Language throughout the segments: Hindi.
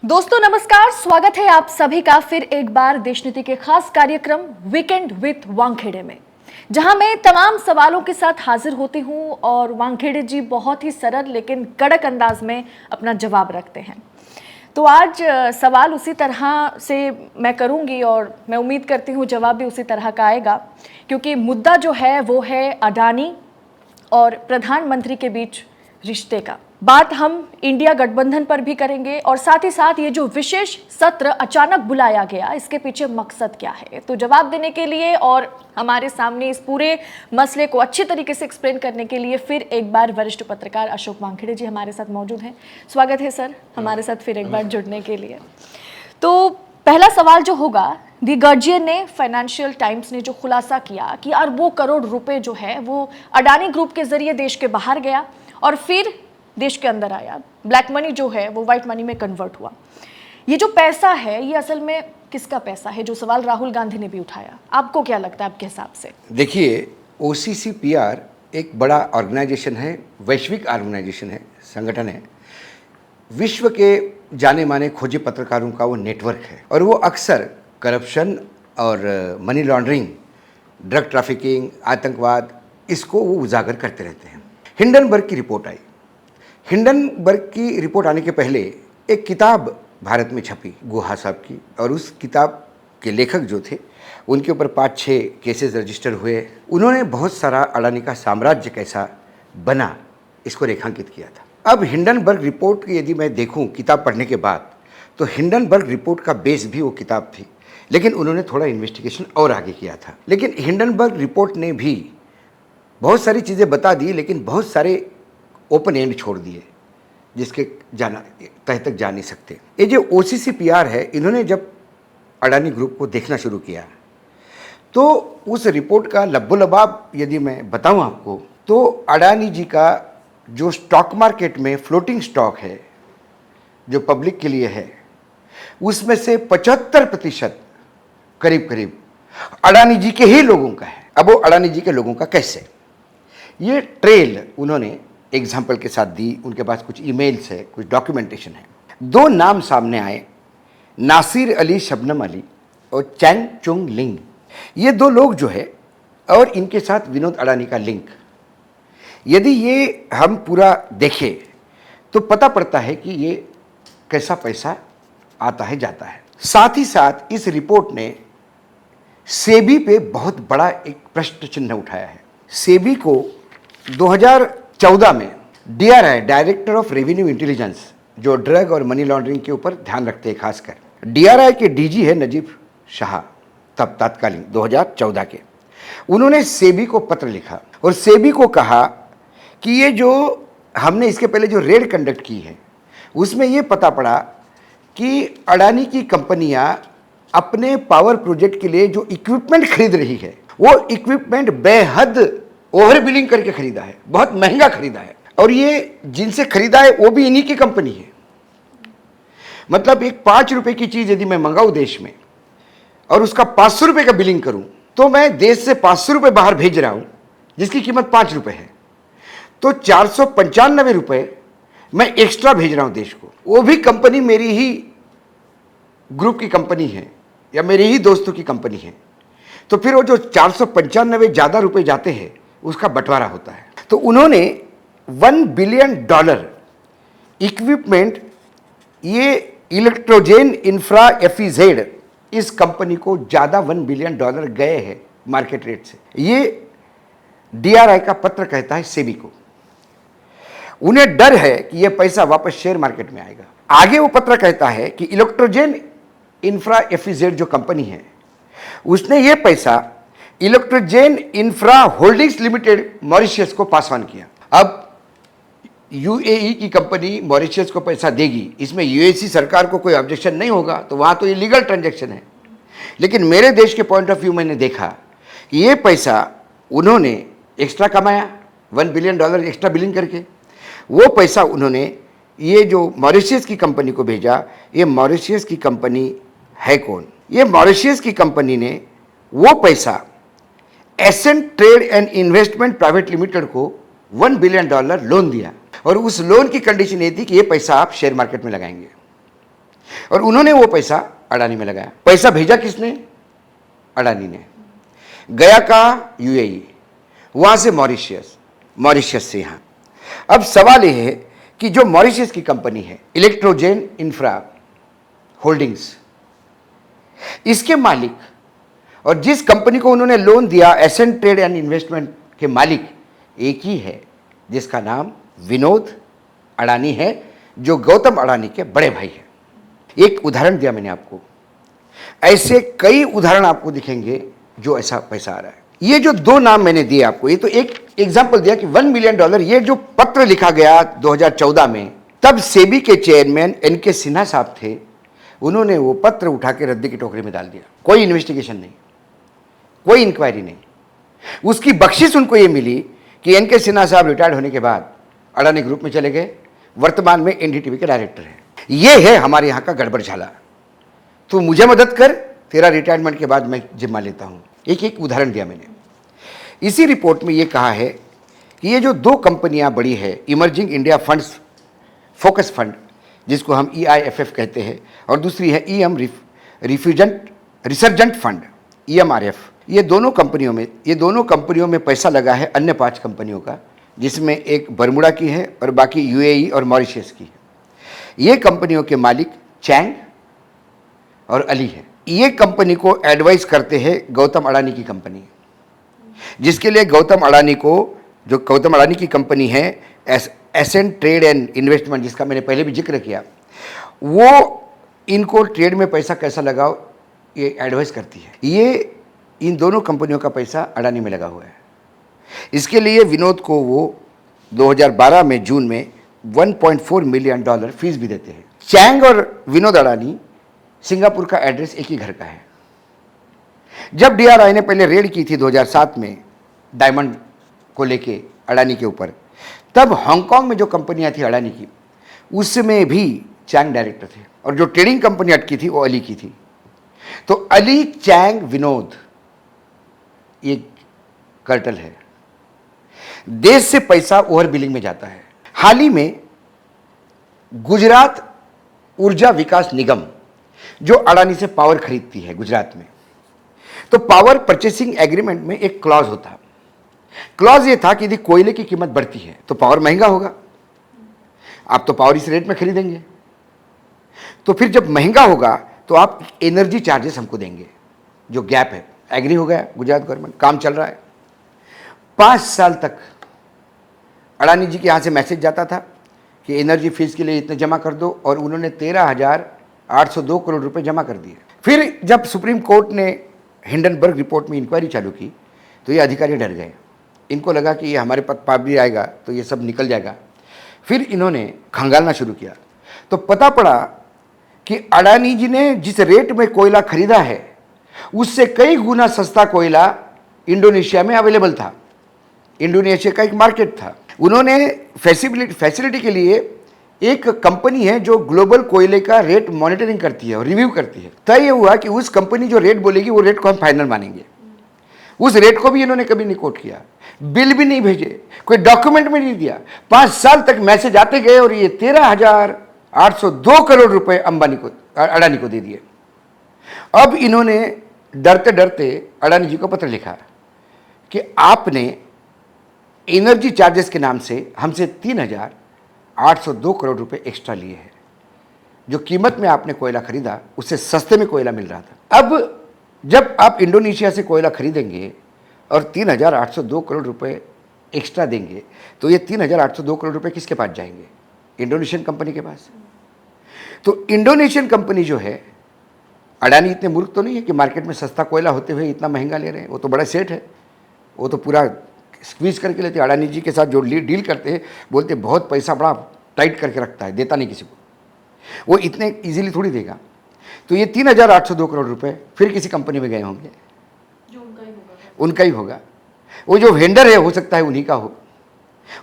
दोस्तों नमस्कार, स्वागत है आप सभी का फिर एक बार देश नीति के खास कार्यक्रम वीकेंड विथ वानखेड़े में, जहां मैं तमाम सवालों के साथ हाजिर होती हूं और वानखेड़े जी बहुत ही सरल लेकिन कड़क अंदाज में अपना जवाब रखते हैं। तो आज सवाल उसी तरह से मैं करूंगी और मैं उम्मीद करती हूं जवाब भी उसी तरह का आएगा, क्योंकि मुद्दा जो है वो है अडानी और प्रधानमंत्री के बीच रिश्ते का। बात हम इंडिया गठबंधन पर भी करेंगे और साथ ही साथ ये जो विशेष सत्र अचानक बुलाया गया, इसके पीछे मकसद क्या है। तो जवाब देने के लिए और हमारे सामने इस पूरे मसले को अच्छी तरीके से एक्सप्लेन करने के लिए फिर एक बार वरिष्ठ पत्रकार अशोक वानखेड़े जी हमारे साथ मौजूद हैं। स्वागत है सर हमारे साथ फिर एक बार जुड़ने के लिए। तो पहला सवाल जो होगा, दी गार्जियन ने, फाइनेंशियल टाइम्स ने जो खुलासा किया कि अरबों करोड़ रुपए जो है वो अडानी ग्रुप के जरिए देश के बाहर गया और फिर देश के अंदर आया। ब्लैक मनी जो है वो व्हाइट मनी में कन्वर्ट हुआ। ये जो पैसा है ये असल में किसका पैसा है, जो सवाल राहुल गांधी ने भी उठाया। आपको क्या लगता है आपके हिसाब से? देखिए, OCCPR एक बड़ा ऑर्गेनाइजेशन है, वैश्विक ऑर्गेनाइजेशन है, संगठन है। विश्व के जाने माने खोजी पत्रकारों का वो नेटवर्क है और वो अक्सर करप्शन और मनी लॉन्ड्रिंग, ड्रग ट्रैफिकिंग, आतंकवाद, इसको वो उजागर करते रहते हैं। हिंडनबर्ग की रिपोर्ट आई। हिंडनबर्ग की रिपोर्ट आने के पहले एक किताब भारत में छपी गुहा साहब की, और उस किताब के लेखक जो थे उनके ऊपर 5-6 केसेस रजिस्टर हुए। उन्होंने बहुत सारा अडानी का साम्राज्य कैसा बना इसको रेखांकित किया था। अब हिंडनबर्ग रिपोर्ट की यदि मैं देखूं किताब पढ़ने के बाद, तो हिंडनबर्ग रिपोर्ट का बेस भी वो किताब थी, लेकिन उन्होंने थोड़ा इन्वेस्टिगेशन और आगे किया था। लेकिन हिंडनबर्ग रिपोर्ट ने भी बहुत सारी चीज़ें बता दी, लेकिन बहुत सारे ओपन एंड छोड़ दिए जिसके तह तक जा नहीं सकते। ये जो OCCPR है, इन्होंने जब अडानी ग्रुप को देखना शुरू किया तो उस रिपोर्ट का लब्बो-लबाब यदि मैं बताऊं आपको, तो अडानी जी का जो स्टॉक मार्केट में फ्लोटिंग स्टॉक है जो पब्लिक के लिए है, उसमें से 75% करीब करीब अडानी जी के ही लोगों का है। अब वो अडानी जी के लोगों का कैसे, ये ट्रेल उन्होंने एग्जाम्पल के साथ दी। उनके पास कुछ ईमेल्स है, कुछ डॉक्यूमेंटेशन है। 2 नाम सामने आए, नासिर अली शबनम अली और चैंग चुंग लिंग। ये 2 लोग जो है, और इनके साथ विनोद अडानी का लिंक, यदि ये हम पूरा देखें तो पता पड़ता है कि ये कैसा पैसा आता है जाता है। साथ ही साथ इस रिपोर्ट ने सेबी पे बहुत बड़ा एक प्रश्न चिन्ह उठाया है। सेबी को 2014 में DRI, director of revenue intelligence, जो ड्रग और मनी लॉन्ड्रिंग के ऊपर ध्यान रखते हैं खासकर, DRI के DG है नजीब शाह, तब तत्कालीन 2014 के। उन्होंने सेबी को पत्र लिखा और सेबी को कहा कि ये जो हमने इसके पहले जो रेड कंडक्ट की है, उसमें ये पता पड़ा कि अडानी की कंपनियां अपने पावर प्रोजेक्ट के लिए जो इक्विपमेंट खरीद रही है, वो इक्विपमेंट बेहद ओवर बिलिंग करके खरीदा है, बहुत महंगा खरीदा है। और ये जिनसे खरीदा है वो भी इन्हीं की कंपनी है। मतलब एक 5 रुपए की चीज यदि मैं मंगाऊं देश में और उसका 500 रुपए का बिलिंग करूं, तो मैं देश से 500 रुपए बाहर भेज रहा हूं जिसकी कीमत 5 रुपए है, तो 495 रुपए मैं एक्स्ट्रा भेज रहा हूं देश को। वो भी कंपनी मेरी ही ग्रुप की कंपनी है या मेरे ही दोस्तों की कंपनी है। तो फिर वो जो 495 ज्यादा रुपए जाते हैं उसका बंटवारा होता है। तो उन्होंने $1 बिलियन इक्विपमेंट, ये इलेक्ट्रोजेन इंफ्रा FEZ, इस कंपनी को ज्यादा $1 बिलियन गए हैं मार्केट रेट से। ये DRI का पत्र कहता है सेबी को। उन्हें डर है कि यह पैसा वापस शेयर मार्केट में आएगा। आगे वो पत्र कहता है कि इलेक्ट्रोजेन इंफ्रा FEZ जो कंपनी है, उसने ये पैसा इलेक्ट्रोजेन इंफ्रा होल्डिंग्स लिमिटेड मॉरिशस को पास ऑन किया। अब UAE की कंपनी मॉरिशस को पैसा देगी, इसमें UAE सरकार को कोई ऑब्जेक्शन नहीं होगा, तो वहां तो इलीगल ट्रांजैक्शन है। लेकिन मेरे देश के पॉइंट ऑफ व्यू मैंने देखा कि ये पैसा उन्होंने एक्स्ट्रा कमाया, $1 बिलियन एक्स्ट्रा बिलिंग करके। वो पैसा उन्होंने ये जो मॉरिशस की कंपनी को भेजा। ये मॉरिशस की कंपनी है कौन? ये मॉरिशस की कंपनी ने वो पैसा ascent trade and investment private limited को $1 बिलियन लोन दिया, और उस लोन की कंडीशन ये थी कि ये पैसा आप शेयर मार्केट में लगाएंगे। और उन्होंने वो पैसा अडानी में लगाया। पैसा भेजा किसने? अडानी ने। गया कहाँ? यूएई, वहां से मॉरिशियस, मॉरिशियस से यहाँ। अब सवाल यह है कि जो मॉरिशियस की कंपनी है इलेक्ट्रोजेन इंफ्रा होल्डिंग्स, इसके मालिक और जिस कंपनी को उन्होंने लोन दिया एसेंट ट्रेड एंड इन्वेस्टमेंट के मालिक एक ही है, जिसका नाम विनोद अडानी है, जो गौतम अडानी के बड़े भाई हैं। एक उदाहरण दिया मैंने आपको, ऐसे कई उदाहरण आपको दिखेंगे जो ऐसा पैसा आ रहा है। ये जो दो नाम मैंने दिए आपको, ये तो एक एग्जांपल दिया कि $1 मिलियन, ये जो पत्र लिखा गया 2014 में, तब सेबी के चेयरमैन एनके सिन्हा साहब थे, उन्होंने वो पत्र उठा के रद्दी की टोकरी में डाल दिया। कोई इन्वेस्टिगेशन नहीं, कोई इंक्वायरी नहीं। उसकी बख्शिश उनको ये मिली कि एनके सिन्हा साहब रिटायर्ड होने के बाद अडानी ग्रुप में चले गए, वर्तमान में एनडीटीवी के डायरेक्टर हैं। ये है हमारे यहाँ का गड़बड़ झाला। तो मुझे मदद कर, तेरा रिटायरमेंट के बाद मैं जिम्मा लेता हूँ। एक एक उदाहरण दिया मैंने। इसी रिपोर्ट में ये कहा है कि ये जो दो कंपनियां बड़ी है, emerging India funds focus fund, जिसको हम EIFF कहते हैं, और दूसरी है EM रिसर्जेंट फंड EMRF, ये दोनों कंपनियों में पैसा लगा है अन्य 5 कंपनियों का, जिसमें एक बरमुडा की है और बाकी यूएई और मॉरिशस की है। ये कंपनियों के मालिक चैंग और अली है। ये कंपनी को एडवाइस करते हैं गौतम अडानी की कंपनी, जिसके लिए गौतम अडानी की कंपनी है एसेंट ट्रेड एंड इन्वेस्टमेंट, जिसका मैंने पहले भी जिक्र किया, वो इनको ट्रेड में पैसा कैसा लगाओ ये एडवाइस करती है। ये इन दोनों कंपनियों का पैसा अडानी में लगा हुआ है। इसके लिए विनोद को वो 2012 में जून में $1.4 मिलियन फीस भी देते हैं। चैंग और विनोद अडानी सिंगापुर का एड्रेस एक ही घर का है। जब DRI ने पहले रेड की थी 2007 में डायमंड को लेके अडानी के ऊपर, तब हांगकांग में जो कंपनियां थी अडानी की, उसमें भी चैंग डायरेक्टर थे, और जो ट्रेडिंग कंपनी अटकी थी वो अली की थी। तो अली, चैंग, विनोद ये कर्टल है। देश से पैसा ओवर बिलिंग में जाता है। हाल ही में गुजरात ऊर्जा विकास निगम, जो अडानी से पावर खरीदती है गुजरात में, तो पावर परचेसिंग एग्रीमेंट में एक क्लॉज होता। क्लॉज ये था कि यदि कोयले की कीमत बढ़ती है तो पावर महंगा होगा, आप तो पावर इस रेट में खरीदेंगे, तो फिर जब महंगा होगा तो आप एनर्जी चार्जेस हमको देंगे, जो गैप है। एग्री हो गया गुजरात गवर्नमेंट, काम चल रहा है। 5 साल तक अडानी जी के यहाँ से मैसेज जाता था कि एनर्जी फीस के लिए इतने जमा कर दो, और उन्होंने 13,802 करोड़ रुपए जमा कर दिए। फिर जब सुप्रीम कोर्ट ने हिंडनबर्ग रिपोर्ट में इंक्वायरी चालू की तो ये अधिकारी डर गए। इनको लगा कि ये हमारे पास भी आएगा तो ये सब निकल जाएगा। फिर इन्होंने खंगालना शुरू किया, तो पता पड़ा कि अडानी जी ने जिस रेट में कोयला खरीदा है उससे कई गुना सस्ता कोयला इंडोनेशिया में अवेलेबल था। इंडोनेशिया का एक मार्केट था। उन्होंने फैसिलिटी के लिए एक कंपनी है जो ग्लोबल कोयले का रेट मॉनिटरिंग करती है और रिव्यू करती है। तय ये हुआ कि उस कंपनी जो रेट बोलेगी वो रेट को हम फाइनल मानेंगे। उस रेट को भी इन्होंने कभी नहीं कोट किया, बिल भी नहीं भेजे, कोई डॉक्यूमेंट में नहीं दिया। 5 साल तक मैसेज आते गए और ये 13,802 करोड़ रुपए अडानी को दे दिए। अब इन्होंने डरते डरते अडानी जी को पत्र लिखा कि आपने एनर्जी चार्जेस के नाम से हमसे 3,802 करोड़ रुपए एक्स्ट्रा लिए हैं। जो कीमत में आपने कोयला खरीदा उससे सस्ते में कोयला मिल रहा था। अब जब आप इंडोनेशिया से कोयला खरीदेंगे और 3,802 करोड़ रुपए एक्स्ट्रा देंगे, तो ये 3,802 करोड़ रुपए किसके पास जाएंगे? इंडोनेशियन कंपनी के पास। तो इंडोनेशियन कंपनी जो है, अडानी इतने मूर्ख तो नहीं है कि मार्केट में सस्ता कोयला होते हुए इतना महंगा ले रहे हैं। वो तो बड़ा सेठ है, वो तो पूरा स्क्वीज करके लेते। अडानी जी के साथ जो डील करते हैं, बोलते बहुत पैसा बड़ा टाइट करके रखता है, देता नहीं किसी को। वो इतने इजीली थोड़ी देगा। तो ये 3,802 करोड़ रुपए फिर किसी कंपनी में गए होंगे, जो उनका ही होगा। वो जो वेंडर है हो सकता है उन्हीं का हो,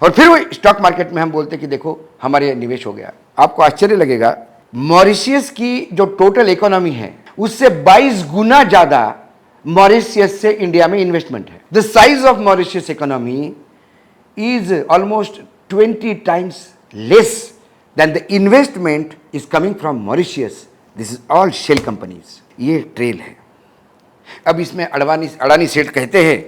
और फिर वो स्टॉक मार्केट में हम बोलते कि देखो हमारे निवेश हो गया। आपको आश्चर्य लगेगा, मॉरिशियस की जो टोटल इकोनॉमी है उससे 22 गुना ज्यादा मॉरिशियस से इंडिया में इन्वेस्टमेंट है। The size of Mauritius economy is almost 20 times less than the investment is coming from Mauritius this is all shell companies. ये ट्रेल है। अब इसमें अडानी सेठ कहते हैं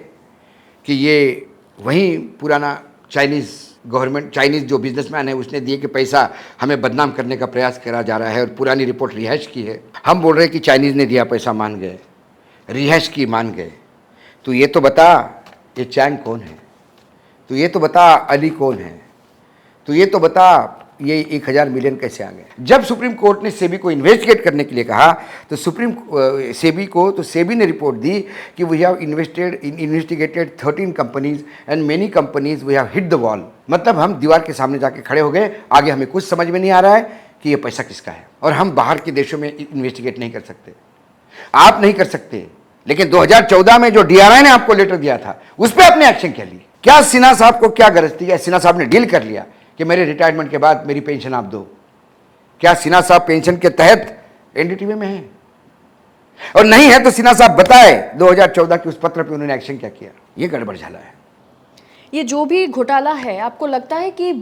कि ये वही पुराना चाइनीज़ गवर्नमेंट, चाइनीज़ जो बिजनेसमैन है उसने दिए कि पैसा हमें बदनाम करने का प्रयास करा जा रहा है और पुरानी रिपोर्ट रिहाइश की है। हम बोल रहे हैं कि चाइनीज़ ने दिया पैसा मान गए, रिहाइश की मान गए। तो ये तो बता ये चैंग कौन है, तो ये तो बता अली कौन है, तो ये तो बता ये 1000 मिलियन कैसे आ गए। जब सुप्रीम कोर्ट ने सेबी को इन्वेस्टिगेट करने के लिए कहा तो सेबी ने रिपोर्ट दी कि we have investigated 13 companies and many companies we have hit the wall. मतलब हम दीवार के सामने जाके खड़े हो गए, आगे हमें कुछ समझ में नहीं आ रहा है कि ये पैसा किसका है, और हम बाहर के देशों में इन्वेस्टिगेट नहीं कर सकते। आप नहीं कर सकते, लेकिन 2014 में जो DRI ने आपको लेटर दिया था उस पर आपने एक्शन क्या ली? क्या सिन्हा साहब को क्या गरज थी? सिन्हा साहब ने डील कर लिया कि मेरे रिटायरमेंट के बाद मेरी पेंशन आप दो। क्या सिन्हा साहब पेंशन के तहत NDTV में है? और नहीं है तो सिन्हा साहब बताए 2014 के उस पत्र पे उन्होंने एक्शन क्या किया? ये गड़बड़ झाला है। ये जो भी घोटाला है, आपको लगता है कि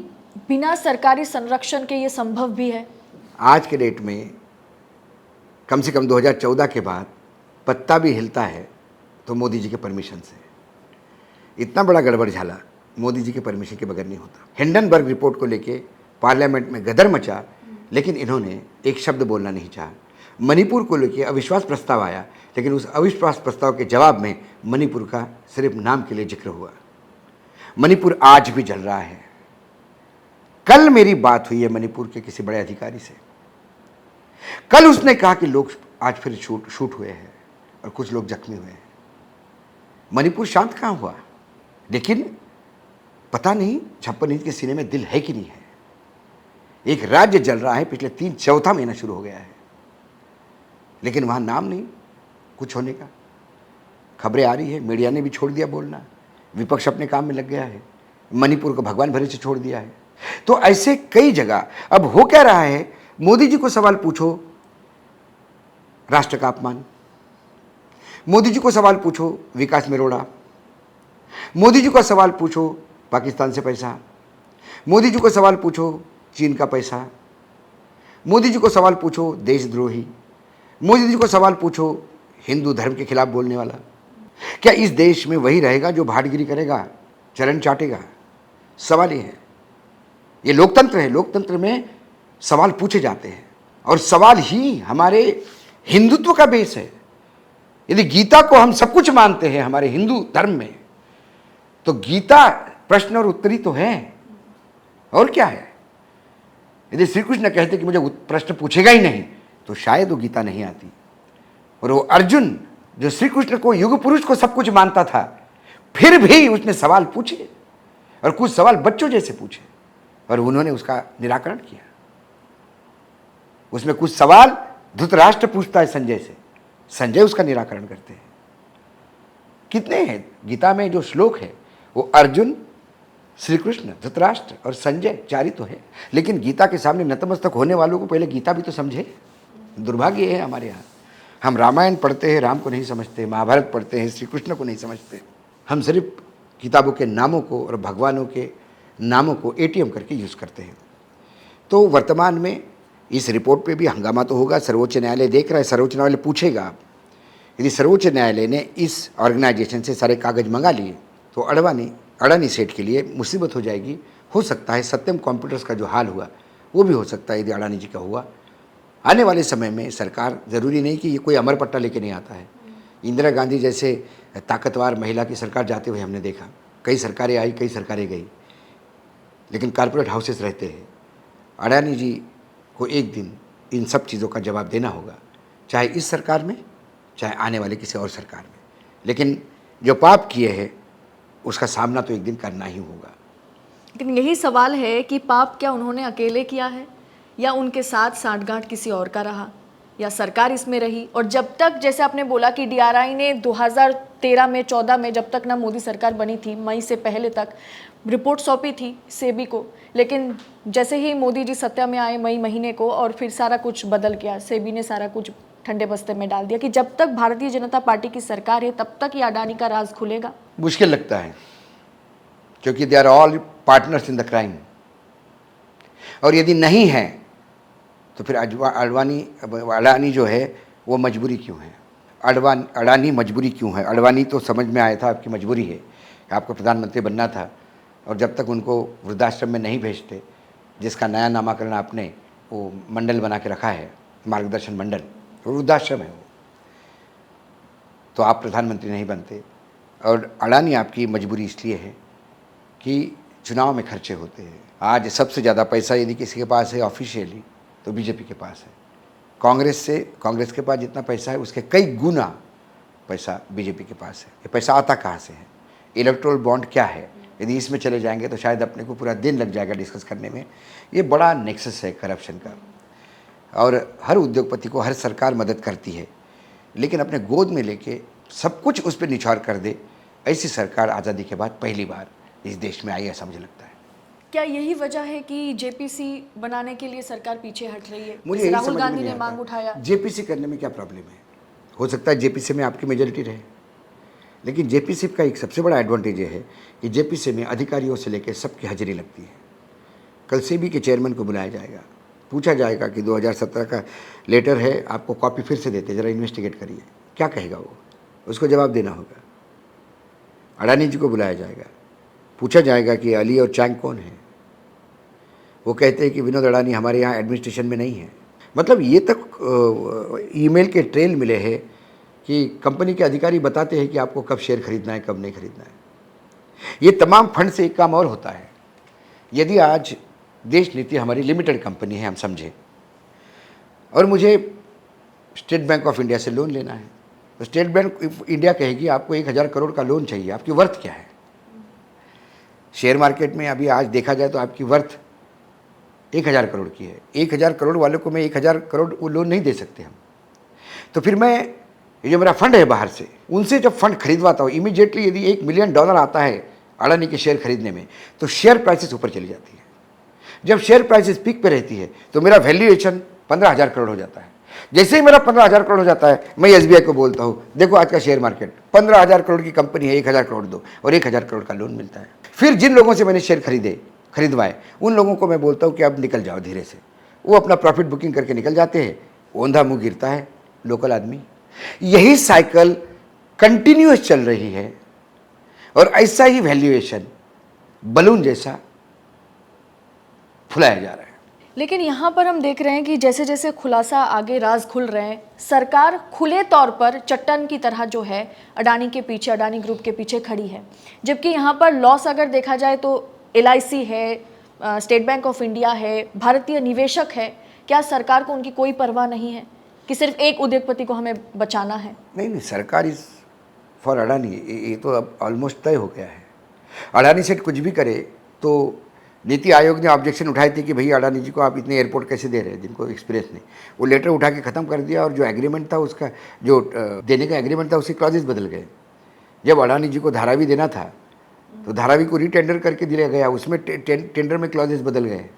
बिना सरकारी संरक्षण के ये संभव भी है? आज के डेट में कम से कम 2014 के बाद पत्ता भी हिलता है तो मोदी जी के परमिशन से। इतना बड़ा गड़बड़ झाला मोदी जी के परमिशन के बगैर नहीं होता। हिंडनबर्ग रिपोर्ट को लेके पार्लियामेंट में गदर मचा, लेकिन इन्होंने एक शब्द बोलना नहीं चाहा। मणिपुर को लेके अविश्वास प्रस्ताव आया, लेकिन उस अविश्वास प्रस्ताव के जवाब में मणिपुर का सिर्फ नाम के लिए जिक्र हुआ। मणिपुर आज भी जल रहा है। कल मेरी बात हुई है मणिपुर के किसी बड़े अधिकारी से। कल उसने कहा कि लोग आज फिर शूट हुए हैं और कुछ लोग जख्मी हुए हैं। मणिपुर शांत कहाँ हुआ? लेकिन पता नहीं 56 इंच के सीने में दिल है कि नहीं है। एक राज्य जल रहा है, पिछले 3 महीना शुरू हो गया है, लेकिन वहां नाम नहीं कुछ होने का। खबरें आ रही है, मीडिया ने भी छोड़ दिया बोलना, विपक्ष अपने काम में लग गया है, मणिपुर को भगवान भरे से छोड़ दिया है। तो ऐसे कई जगह अब हो क्या रहा है? मोदी जी को सवाल पूछो राष्ट्र का अपमान, मोदी जी को सवाल पूछो विकास में रोड़ा, मोदी जी को सवाल पूछो पाकिस्तान से पैसा, मोदी जी को सवाल पूछो चीन का पैसा, मोदी जी को सवाल पूछो देशद्रोही, मोदी जी को सवाल पूछो हिंदू धर्म के खिलाफ बोलने वाला। क्या इस देश में वही रहेगा जो भाटगिरी करेगा, चरण चाटेगा? सवाल ये है। ये लोकतंत्र है, लोकतंत्र में सवाल पूछे जाते हैं और सवाल ही हमारे हिंदुत्व का बेस है। यदि गीता को हम सब कुछ मानते हैं हमारे हिंदू धर्म में, तो गीता प्रश्न और उत्तरी तो है, और क्या है? यदि श्री कृष्ण कहते कि मुझे प्रश्न पूछेगा ही नहीं, तो शायद वो गीता नहीं आती। और वो अर्जुन जो श्री कृष्ण को युग पुरुष को सब कुछ मानता था, फिर भी उसने सवाल पूछे, और कुछ सवाल बच्चों जैसे पूछे, और उन्होंने उसका निराकरण किया। उसमें कुछ सवाल धृतराष्ट्र पूछता है संजय से, संजय उसका निराकरण करते हैं। कितने हैं गीता में जो श्लोक है, वो अर्जुन, श्री कृष्ण, धृतराष्ट्र और संजय, 4 ही तो है। लेकिन गीता के सामने नतमस्तक होने वालों को पहले गीता भी तो समझे। दुर्भाग्य है हमारे यहाँ, हम रामायण पढ़ते हैं, राम को नहीं समझते, महाभारत पढ़ते हैं, श्री कृष्ण को नहीं समझते। हम सिर्फ किताबों के नामों को और भगवानों के नामों को ATM करके यूज़ करते हैं। तो वर्तमान में इस रिपोर्ट पे भी हंगामा तो होगा। सर्वोच्च न्यायालय देख रहा है, सर्वोच्च न्यायालय पूछेगा। यदि सर्वोच्च न्यायालय ने इस ऑर्गेनाइजेशन से सारे कागज मंगा लिए तो अडानी सेठ के लिए मुसीबत हो जाएगी। हो सकता है सत्यम कंप्यूटर्स का जो हाल हुआ वो भी हो सकता है यदि अडानी जी का हुआ। आने वाले समय में सरकार, ज़रूरी नहीं कि ये कोई अमर पट्टा लेके नहीं आता है। इंदिरा गांधी जैसे ताकतवर महिला की सरकार जाते हुए हमने देखा, कई सरकारें आई, कई सरकारें गई, लेकिन कॉर्पोरेट हाउसेस रहते हैं। अडानी जी को एक दिन इन सब चीज़ों का जवाब देना होगा, चाहे इस सरकार में, चाहे आने वाले किसी और सरकार में। लेकिन जो पाप किए हैं उसका सामना तो एक दिन करना ही होगा। लेकिन यही सवाल है कि पाप क्या उन्होंने अकेले किया है, या उनके साथ सांठगांठ किसी और का रहा, या सरकार इसमें रही? और जब तक, जैसे आपने बोला कि DRI ने 2013 में 14 में, जब तक ना मोदी सरकार बनी थी, मई से पहले तक रिपोर्ट सौंपी थी सेबी को, लेकिन जैसे ही मोदी जी सत्ता में आए मई महीने को, और फिर सारा कुछ बदल गया, सेबी ने सारा कुछ ठंडे बस्ते में डाल दिया कि जब तक भारतीय जनता पार्टी की सरकार है तब तक ये अडानी का राज खुलेगा। मुश्किल लगता है, क्योंकि they are all partners in the crime. और यदि नहीं है तो फिर अडानी जो है वो मजबूरी क्यों है? अडानी मजबूरी क्यों है? अडवाणी तो समझ में आया था आपकी मजबूरी है, आपको प्रधानमंत्री बनना था, और जब तक उनको वृद्धाश्रम में नहीं भेजते, जिसका नया नामाकरण आपने वो मंडल बना के रखा है, मार्गदर्शन मंडल, वृद्धाश्रम है वो, तो आप प्रधानमंत्री नहीं बनते। और अडानी आपकी मजबूरी इसलिए है कि चुनाव में खर्चे होते हैं। आज सबसे ज़्यादा पैसा यदि किसी के पास है ऑफिशियली तो बीजेपी के पास है। कांग्रेस के पास जितना पैसा है उसके कई गुना पैसा बीजेपी के पास है। ये पैसा आता कहाँ से है? इलेक्टोरल बॉन्ड क्या है? यदि इसमें चले जाएंगे तो शायद अपने को पूरा दिन लग जाएगा डिस्कस करने में। ये बड़ा नेक्सस है करप्शन का, और हर उद्योगपति को हर सरकार मदद करती है, लेकिन अपने गोद में लेके सब कुछ उस पर निछावर कर दे, ऐसी सरकार आज़ादी के बाद पहली बार इस देश में आई, ऐसा मुझे लगता है। क्या यही वजह है कि जेपीसी बनाने के लिए सरकार पीछे हट रही है? मुझे जैसे यही राहुल समझ में गांधी नहीं ने आता। मांग उठाया। जेपीसी करने में क्या प्रॉब्लम है? हो सकता है जेपीसी में आपकी मेजोरिटी रहे, लेकिन जेपीसी का एक सबसे बड़ा एडवांटेज ये है कि जेपीसी में अधिकारियों से लेकर सबकी हाजिरी लगती है। कल सेबी के चेयरमैन को बुलाया जाएगा, पूछा जाएगा कि 2017 का लेटर है, आपको कॉपी फिर से देते, ज़रा इन्वेस्टिगेट करिए। क्या कहेगा वो? उसको जवाब देना होगा। अडानी जी को बुलाया जाएगा, पूछा जाएगा कि अली और चैंग कौन है। वो कहते हैं कि विनोद अडानी हमारे यहाँ एडमिनिस्ट्रेशन में नहीं है। मतलब ये तक ईमेल के ट्रेल मिले हैं कि कंपनी के अधिकारी बताते हैं कि आपको कब शेयर खरीदना है, कब नहीं खरीदना है। ये तमाम फंड से एक काम और होता है। यदि आज देश नीति हमारी लिमिटेड कंपनी है, हम समझें, और मुझे स्टेट बैंक ऑफ इंडिया से लोन लेना है, तो स्टेट बैंक ऑफ इंडिया कहेगी आपको 1000 करोड़ का लोन चाहिए, आपकी वर्थ क्या है? शेयर मार्केट में अभी आज देखा जाए तो आपकी वर्थ 1000 करोड़ की है। 1000 करोड़ वालों को मैं 1000 करोड़ वो लोन नहीं दे सकते हम। तो फिर मैं, ये जो मेरा फंड है बाहर से, उनसे जब फंड खरीदवाता हूँ, इमीडिएटली यदि $1 मिलियन आता है अडानी के शेयर खरीदने में, तो शेयर प्राइसेस ऊपर चली जाती है। जब शेयर प्राइसेस पीक पे रहती है तो मेरा वैल्यूएशन 15,000 करोड़ हो जाता है। जैसे ही मेरा 15,000 करोड़ हो जाता है, मैं एसबीआई को बोलता हूँ, देखो आज का शेयर मार्केट 15,000 करोड़ की कंपनी है, 1000 करोड़ दो, और 1000 करोड़ का लोन मिलता है। फिर जिन लोगों से मैंने शेयर खरीदवाए, उन लोगों को मैं बोलता हूँ कि अब निकल जाओ धीरे से। वो अपना प्रॉफिट बुकिंग करके निकल जाते हैं, ओंधा मुँह गिरता है लोकल आदमी। यही साइकिल कंटिन्यूअस चल रही है, और ऐसा ही वैल्यूएशन बलून जैसा फुलाया जा रहा है। लेकिन यहाँ पर हम देख रहे हैं कि जैसे जैसे खुलासा आगे, राज खुल रहे हैं, सरकार खुले तौर पर चट्टान की तरह जो है अडानी के पीछे, अडानी ग्रुप के पीछे खड़ी है। जबकि यहाँ पर लॉस अगर देखा जाए तो LIC है, स्टेट बैंक ऑफ इंडिया है, भारतीय निवेशक है। क्या सरकार को उनकी कोई परवाह नहीं है कि सिर्फ एक उद्योगपति को हमें बचाना है? नहीं, सरकार इज फॉर अडानी, ये तो अब ऑलमोस्ट तय हो गया है। अडानी सेठ कुछ भी करे तो नीति आयोग ने ऑब्जेक्शन उठाई थी कि भैया अडानी जी को आप इतने एयरपोर्ट कैसे दे रहे हैं जिनको एक्सपीरियंस नहीं। वो लेटर उठा के ख़त्म कर दिया, और जो एग्रीमेंट था उसका, जो देने का एग्रीमेंट था, उसके क्लॉजेस बदल गए। जब अडानी जी को धारावी देना था तो धारावी को रीटेंडर करके दिया गया, उसमें टेंडर में क्लॉजेस बदल गए।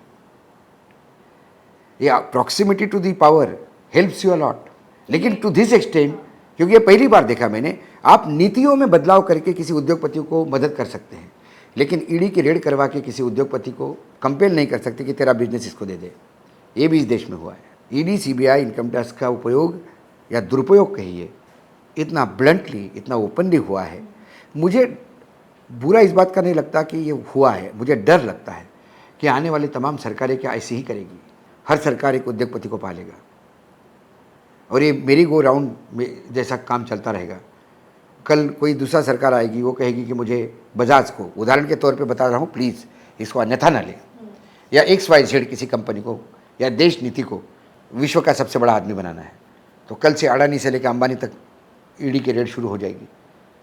ये proximity to the power helps you a lot, लेकिन टू दिस एक्सटेंट, क्योंकि ये पहली बार देखा मैंने, आप नीतियों में बदलाव करके किसी उद्योगपति को मदद कर सकते हैं, लेकिन ईडी की रेड करवा के किसी उद्योगपति को कंपेल नहीं कर सकते कि तेरा बिजनेस इसको दे दे। ये भी इस देश में हुआ है। ईडी, सीबीआई, इनकम टैक्स का उपयोग या दुरुपयोग कहिए, इतना ब्लंटली, इतना ओपनली हुआ है। मुझे बुरा इस बात का नहीं लगता कि ये हुआ है, मुझे डर लगता है कि आने वाली तमाम सरकारें क्या ऐसे ही करेगी। हर सरकार एक उद्योगपति को पालेगा, और ये मेरी गो राउंड में जैसा काम चलता रहेगा। कल कोई दूसरा सरकार आएगी, वो कहेगी कि मुझे बजाज को, उदाहरण के तौर पे बता रहा हूँ, प्लीज़ इसको अन्यथा ना ले, या XYZ किसी कंपनी को या देश नीति को विश्व का सबसे बड़ा आदमी बनाना है, तो कल से अडानी से लेकर अंबानी तक ईडी की रेड शुरू हो जाएगी।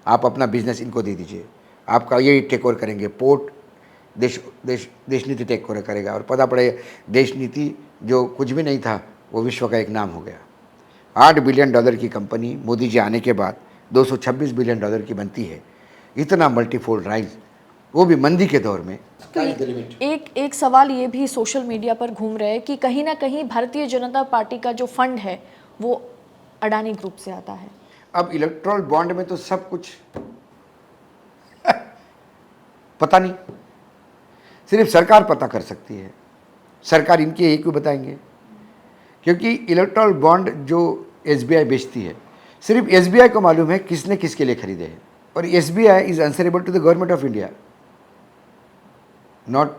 आप अपना बिजनेस इनको दे दीजिए, आपका ये टेक ओवर करेंगे। पोर्ट देश नीति टेक ओवर करेगा, और पता पड़े देश नीति जो कुछ भी नहीं था वो विश्व का एक नाम हो गया। $8 बिलियन की कंपनी मोदी जी आने के बाद $226 बिलियन की बनती है। इतना मल्टीफोल्ड राइज, वो भी मंदी के दौर में। तो एक सवाल ये भी सोशल मीडिया पर घूम रहा है कि कहीं ना कहीं भारतीय जनता पार्टी का जो फंड है वो अडानी ग्रुप से आता है। अब इलेक्ट्रल बॉन्ड में तो सब कुछ पता नहीं, सिर्फ सरकार पता कर सकती है। सरकार इनके एक भी बताएंगे। क्योंकि इलेक्ट्रल बॉन्ड जो एसबीआई बेचती है, सिर्फ एसबीआई को मालूम है किसने किसके लिए खरीदे हैं, और SBI is answerable to the government of India, not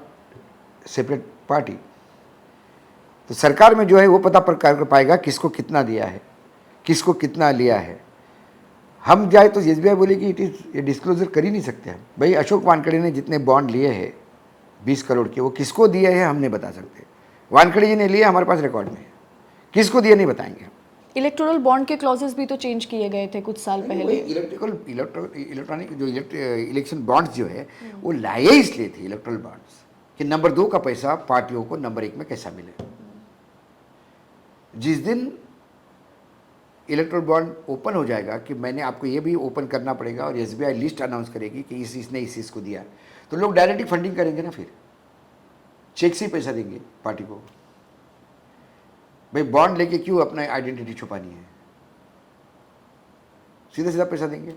separate party. तो सरकार में जो है वो पता कर पाएगा किसको कितना दिया है, किसको कितना लिया है। हम जाए तो एसबीआई बोलेगी ये डिस्क्लोजर कर ही नहीं सकते हम। भाई अशोक वानखेड़े ने जितने बॉन्ड लिए हैं 20 करोड़ के, वो किसको दिए हैं हम नहीं बता सकते। वानखेड़े जी ने लिए, हमारे पास रिकॉर्ड में है, किसको दिए नहीं बताएंगे हम। इलेक्टोरल बॉन्ड के क्लॉजेस भी तो चेंज किए गए थे कुछ साल पहले। इलेक्ट्रॉनिक जो इलेक्शन बॉन्ड्स जो है वो लाए इसलिए थे इलेक्ट्रल बॉन्ड्स कि नंबर 2 का पैसा पार्टियों को नंबर 1 में कैसा मिले। जिस दिन इलेक्ट्रल बॉन्ड ओपन हो जाएगा कि मैंने आपको ये भी ओपन करना पड़ेगा और एसबीआई लिस्ट अनाउंस करेगी कि इसने इस चीज़ को दिया, तो लोग डायरेक्टली फंडिंग करेंगे ना, फिर चेक से ही पैसा देंगे पार्टी को। भाई बॉन्ड लेके क्यों अपना आइडेंटिटी छुपानी है, सीधा सीधा पैसा देंगे।